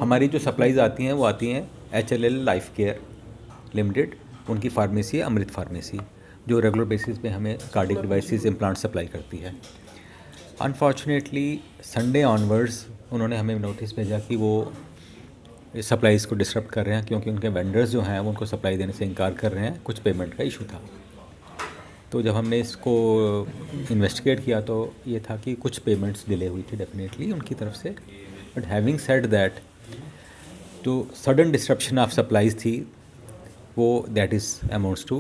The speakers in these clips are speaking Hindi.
हमारी जो सप्लाईज आती हैं वो आती हैं HLL लाइफ केयर लिमिटेड, उनकी फार्मेसी है अमृत फार्मेसी, जो रेगुलर बेसिस पे हमें कार्डिक डिवाइसेस इम्प्लांट सप्लाई करती है। अनफॉर्चुनेटली संडे ऑनवर्ड्स उन्होंने हमें नोटिस भेजा कि वो सप्लाईज़ को डिस्टर्ब कर रहे हैं, क्योंकि उनके वेंडर्स जो हैं वो उनको सप्लाई देने से इनकार कर रहे हैं, कुछ पेमेंट का इशू था। तो जब हमने इसको इन्वेस्टिगेट किया तो ये था कि कुछ पेमेंट्स डिले हुई थी डेफिनेटली उनकी तरफ से। बट हैविंग सेड दैट, जो सडन डिस्ट्रप्शन ऑफ सप्लाईज थी वो that is amounts to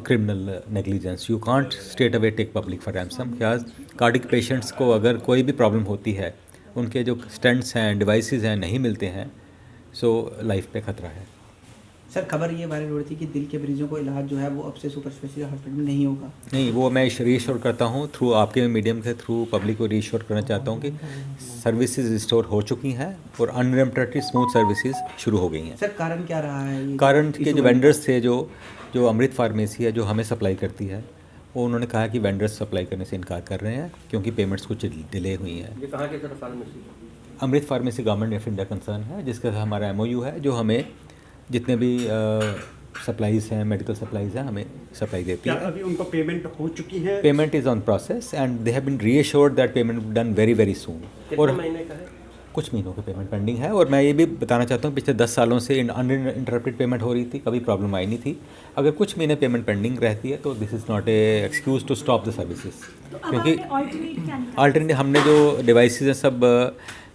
criminal negligence. You can't straight away take public for ransom. क्या कार्डिक पेशेंट्स को अगर कोई भी प्रॉब्लम होती है, उनके जो स्टेंट्स हैं, डिवाइसेस हैं, नहीं मिलते हैं, सो लाइफ पे ख़तरा है। सर खबर ये वायरल हो रही थी कि दिल के मरीजों को इलाज जो है वो अब से सुपर स्पेशलिस्ट हॉस्पिटल में नहीं होगा। नहीं, वो मैं रीश्योर करता हूँ थ्रू आपके मीडियम के थ्रू पब्लिक को रीश्योर करना चाहता हूँ कि सर्विसेज रिस्टोर हो चुकी हैं और अनलिमिटेड स्मूथ सर्विसेज शुरू हो गई हैं। सर कारण क्या रहा है ये? कारण के जो वेंडर्स थे, जो अमृत फार्मेसी है जो हमें सप्लाई करती है, वो उन्होंने कहा कि वेंडर्स सप्लाई करने से इनकार कर रहे हैं क्योंकि पेमेंट्स कुछ डिले हुई हैं। ये कहाँ की sir pharmacy? Amrit pharmacy government of India concern है, जिसका हमारा MOU है, जो हमें जितने भी सप्लाईज़ हैं, मेडिकल सप्लाईज़ हैं, हमें सप्लाई देती है। क्या अभी उनको पेमेंट हो चुकी है? Payment is on process and they have been reassured that payment done very very soon. कितने महीने का है? कुछ महीनों की पेमेंट पेंडिंग है। और मैं ये भी बताना चाहता हूँ, पिछले 10 सालों से अनइंटरप्टेड पेमेंट हो रही थी, कभी प्रॉब्लम आई नहीं थी। अगर कुछ महीने पेमेंट पेंडिंग रहती है तो this is not a excuse to stop the services, क्योंकि अल्टरनेट हमने जो डिवाइसेज हैं सब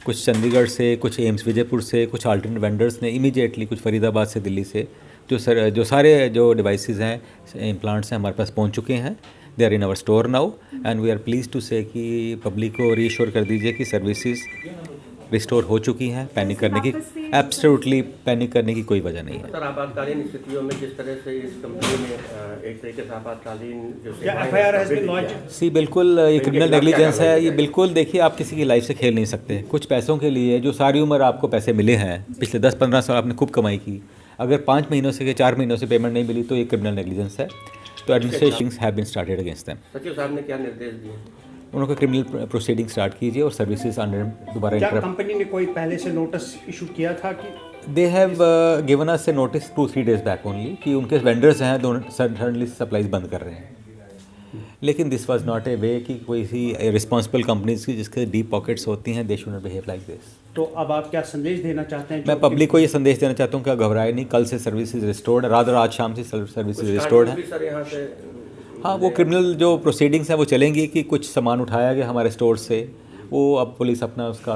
कुछ चंडीगढ़ से, कुछ एम्स विजयपुर से, कुछ अल्टरनेट वेंडर्स ने इमीडिएटली, कुछ फरीदाबाद से, दिल्ली से, जो सारे जो डिवाइसेस हैं, इम्प्लांट्स हैं, हमारे पास पहुंच चुके हैं। They are in our store now and we are please to say कि पब्लिक को रीश्योर कर दीजिए कि सर्विसेज रिस्टोर हो चुकी हैं। पैनिक करने की, एब्सोल्युटली पैनिक करने की कोई वजह नहीं है। सर आपातकालीन स्थितियों में जिस तरह से इस कंपनी में एक तरीके से आपातकालीन जो FIR has been lodged? सी बिल्कुल ये क्रिमिनल नेग्लिजेंस है। ये बिल्कुल देखिए, आप किसी की लाइफ से खेल नहीं सकते। कुछ पैसों के लिए जो सारी उम्र आपको पैसे मिले हैं, पिछले 10-15 साल आपने खूब कमाई की, अगर 5 महीनों से या 4 महीनों से पेमेंट नहीं मिली तो ये क्रिमिनल नेग्लिजेंस है। तो administrations have been started against them. सचिव साहब ने क्या निर्देश दिए? उनको क्रिमिनल प्रोसीडिंग स्टार्ट कीजिए और सर्विसेज अंडर दोबारा क्या इंटरप्ट। कंपनी ने कोई पहले से नोटिस इशू किया था कि they have given us A notice 2-3 days back only कि उनके वेंडर्स हैं दोनों सडनली सप्लाईज बंद कर रहे हैं। लेकिन दिस वाज नॉट ए वे कि कोई सी रिस्पॉन्सिबल कंपनीज की जिसके डीप पॉकेट्स होती हैं, they should not behave like this. तो अब आप क्या संदेश देना चाहते हैं? मैं पब्लिक को ये संदेश देना चाहता हूँ कि घबराए नहीं, कल से सर्विसेज रिस्टोर्ड, रात आज शाम से सर्विसेज रिस्टोर्ड है। सर यहाँ से हाँ, वो क्रिमिनल जो प्रोसीडिंग्स हैं वो चलेंगी कि कुछ सामान उठाया गया हमारे स्टोर से, वो अब पुलिस अपना उसका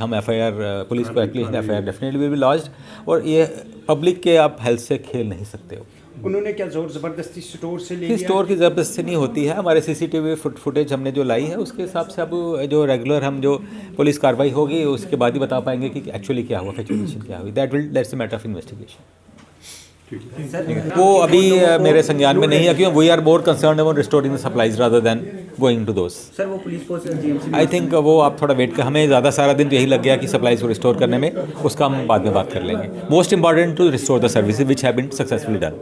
हम FIR पुलिस को application FIR definitely will be launched. और ये पब्लिक के आप हेल्थ से खेल नहीं सकते हो। उन्होंने क्या जोर ज़बरदस्ती स्टोर से ले लिया? स्टोर की ज़बरदस्ती नहीं होती है। हमारे CCTV फुटेज हमने जो लाई है उसके हिसाब से अब जो रेगुलर हम जो पुलिस कार्रवाई होगी उसके बाद ही बता पाएंगे कि एक्चुअली क्या हुआ, फैक्चुएशन क्या हुई। That's a matter of investigation. वो अभी मेरे संज्ञान में नहीं है, क्योंकि we are more concern about restoring the supplies rather than going to those. Sir वो police force GMC I think वो आप थोड़ा वेट कर, हमें ज़्यादा सारा दिन तो यही लग गया कि सप्लाईज को रिस्टोर करने में, उसका हम बाद में बात कर लेंगे। Most important to restore the services which have been successfully done.